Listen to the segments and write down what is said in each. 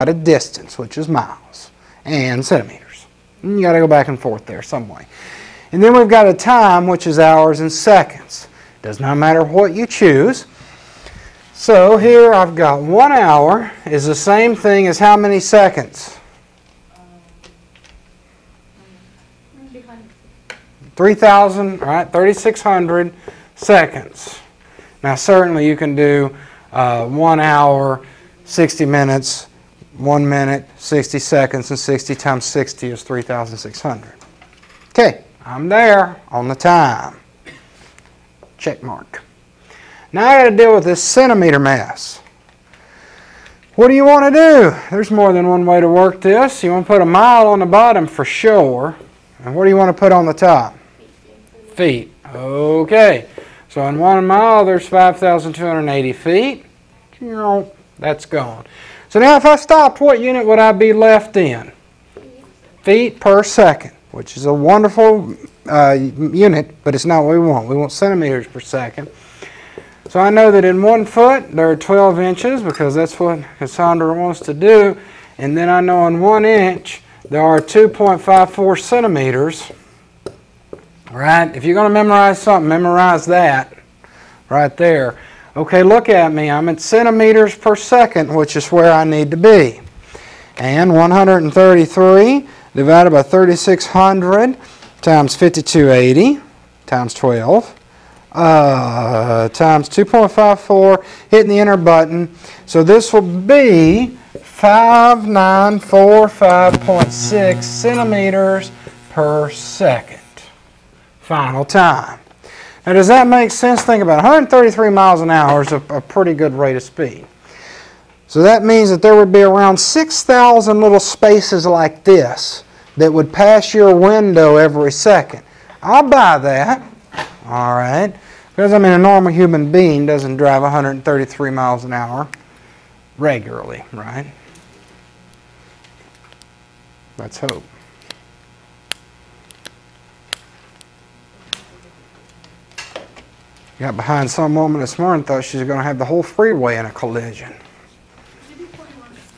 a distance, which is miles, and centimeters. And you got to go back and forth there some way. And then we've got a time, which is hours and seconds. Does not matter what you choose. So here I've got 1 hour is the same thing as how many seconds? 3,000, right? 3,600 seconds. Now certainly you can do 1 hour, 60 minutes, 1 minute, 60 seconds, and 60 times 60 is 3,600. Okay, I'm there on the time. Check mark. Now I got to deal with this centimeter mess. What do you want to do? There's more than one way to work this. You want to put a mile on the bottom for sure. And what do you want to put on the top? Feet. Okay. So in 1 mile, there's 5,280 feet. That's gone. So now if I stopped, what unit would I be left in? Feet per second, which is a wonderful unit, but it's not what we want. We want centimeters per second. So I know that in 1 foot, there are 12 inches because that's what Cassandra wants to do. And then I know in 1 inch, there are 2.54 centimeters. Right? If you're going to memorize something, memorize that right there. Okay, look at me. I'm at centimeters per second, which is where I need to be. And 133 divided by 3,600 times 5,280 times 12 times 2.54, hitting the enter button. So this will be 5945.6 centimeters per second. Final time. Now does that make sense? Think about it. 133 miles an hour is a pretty good rate of speed. So that means that there would be around 6,000 little spaces like this that would pass your window every second. I'll buy that. All right. Because I mean a normal human being doesn't drive 133 miles an hour regularly, right? Let's hope. Got behind some woman this morning, thought she was going to have the whole freeway in a collision.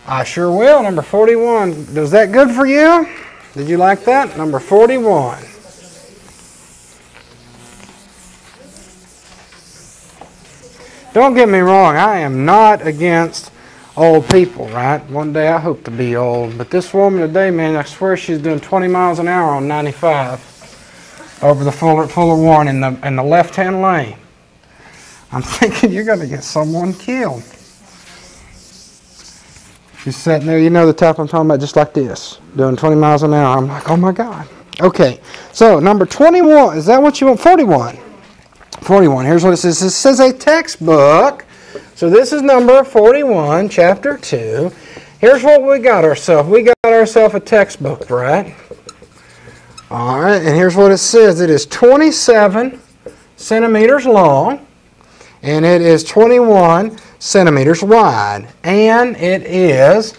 I sure will. Number 41. Is that good for you? Did you like that? Number 41. Don't get me wrong. I am not against old people, right? One day I hope to be old. But this woman today, man, I swear she's doing 20 miles an hour on 95 over the Fuller one in the left-hand lane. I'm thinking you're going to get someone killed. She's sitting there, you know the type I'm talking about, just like this, doing 20 miles an hour. I'm like, oh my God. Okay, so number 21, is that what you want? 41. 41, here's what it says. It says a textbook. So this is number 41, chapter 2. Here's what we got ourselves. We got ourselves a textbook, right? All right, and here's what it says. It is 27 centimeters long, and it is 21 centimeters wide, and it is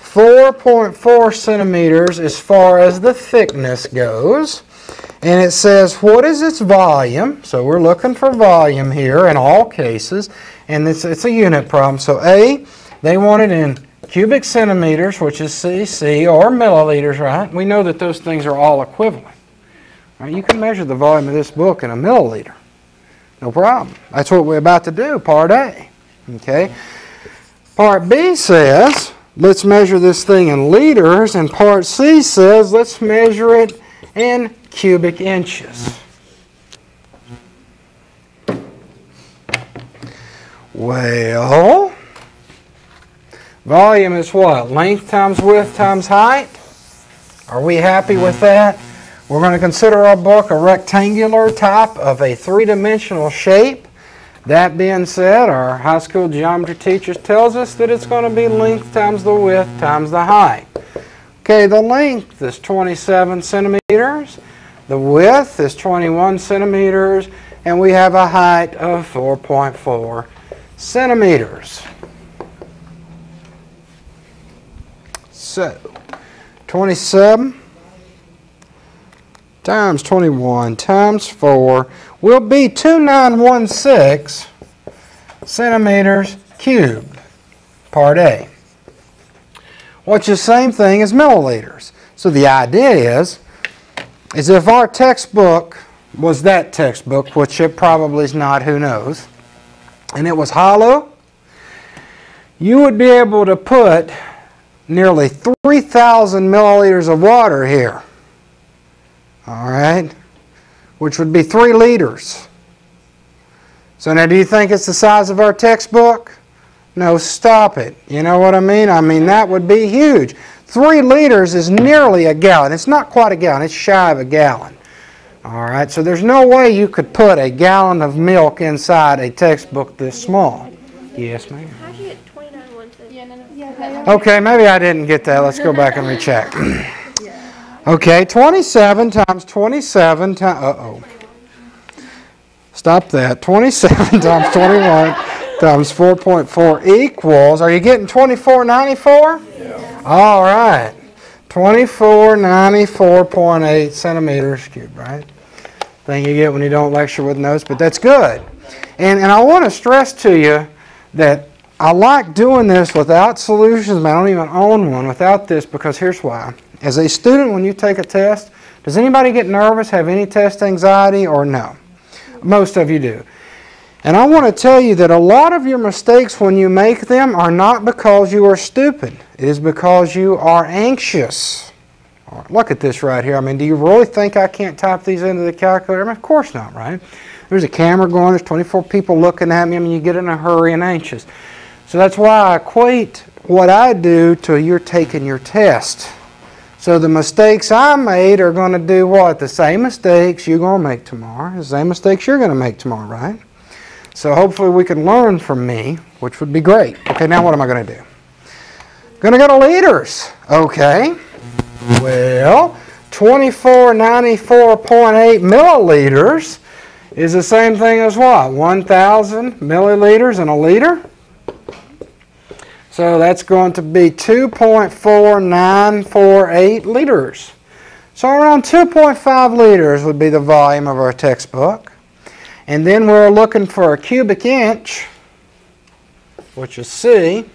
4.4 centimeters as far as the thickness goes. And it says, what is its volume? So we're looking for volume here in all cases, and it's a unit problem. So A, they want it in cubic centimeters, which is cc, or milliliters, right? We know that those things are all equivalent. Right? You can measure the volume of this book in a milliliter. No problem. That's what we're about to do, part A. Okay. Part B says, let's measure this thing in liters, and part C says, let's measure it in cubic inches. Well, volume is what? Length times width times height? Are we happy with that? We're going to consider our book a rectangular type of a three-dimensional shape. That being said, our high school geometry teacher tells us that it's going to be length times the width times the height. Okay, the length is 27 centimeters. The width is 21 centimeters. And we have a height of 4.4 centimeters. So, 27 times 21 times 4 will be 2916 centimeters cubed, part A. which is the same thing as milliliters. So the idea is if our textbook was that textbook, which it probably is not, who knows, and it was hollow, you would be able to put nearly 3,000 milliliters of water here. All right? Which would be 3 liters. So now do you think it's the size of our textbook? No, stop it. You know what I mean? I mean, that would be huge. 3 liters is nearly a gallon. It's not quite a gallon. It's shy of a gallon. All right? So there's no way you could put a gallon of milk inside a textbook this small. Yes, ma'am? How'd you get 29 150? Okay, maybe I didn't get that. Let's go back and recheck. Okay, 27 times 27 times... Uh-oh. Stop that. 27 times 21 times 4.4 equals... Are you getting 2494? Yeah. All right. 2494.8 centimeters cubed, right? Thing you get when you don't lecture with notes, but that's good. And I want to stress to you that I like doing this without solutions. I don't even own one without this, because here's why. As a student, when you take a test, does anybody get nervous, have any test anxiety, or no? Most of you do. And I want to tell you that a lot of your mistakes when you make them are not because you are stupid. It is because you are anxious. Right, look at this right here. I mean, do you really think I can't type these into the calculator? I mean, of course not, right? There's a camera going, there's 24 people looking at me. I mean, you get in a hurry and anxious. So that's why I equate what I do to you're taking your test. So the mistakes I made are going to do what? The same mistakes you're going to make tomorrow. The same mistakes you're going to make tomorrow, right? So hopefully we can learn from me, which would be great. Okay, now what am I going to do? Going to go to liters. Okay. Well, 2494.8 milliliters is the same thing as what? 1,000 milliliters in a liter? So that's going to be 2.4948 liters. So around 2.5 liters would be the volume of our textbook. And then we're looking for a cubic inch, which is C.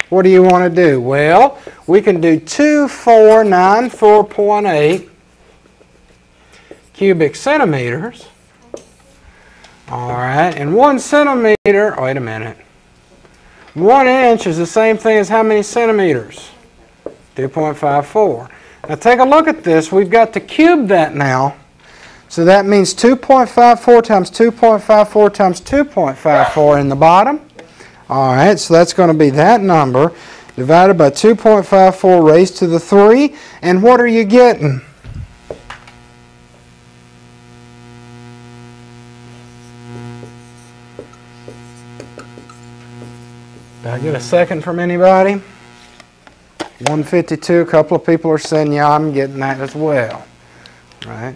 What do you want to do? Well, we can do 2494.8 cubic centimeters. All right, and 1 centimeter, wait a minute. 1 inch is the same thing as how many centimeters? 2.54. Now take a look at this. We've got to cube that now. So that means 2.54 times 2.54 times 2.54 in the bottom. All right, so that's going to be that number divided by 2.54 raised to the 3. And what are you getting? Did I get a second from anybody? 152. A couple of people are saying, yeah, I'm getting that as well. Right?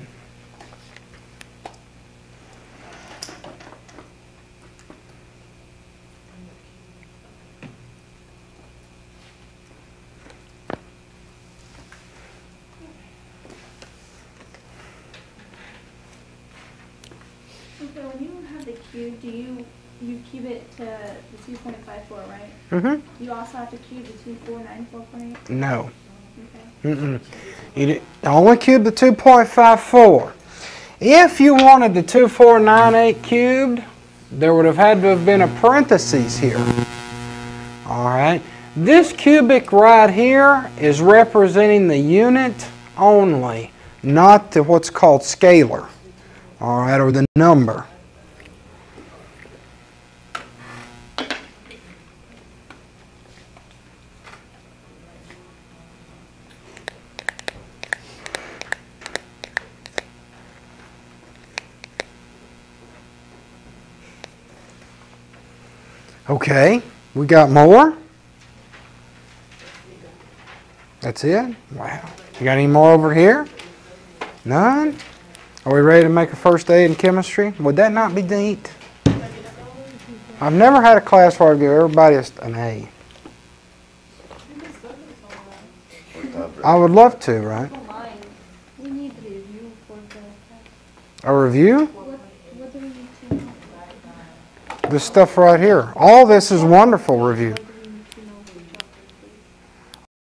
Okay, when you have the cube, do you cube it to the 2.54, right? Mm-hmm. You also have to cube the 2494.8? No. Okay. Mm-mm. You only cube the 2.54. If you wanted the 2498 cubed, there would have had to have been a parentheses here. All right. This cubic right here is representing the unit only, not the what's called scalar. All right, or the number. Okay, we got more? That's it? Wow. You got any more over here? None? Are we ready to make a first aid in chemistry? Would that not be neat? I've never had a class where I give everybody an A. I would love to, right? We need the review for the... A review? What do we need to... This stuff right here. All this is wonderful review.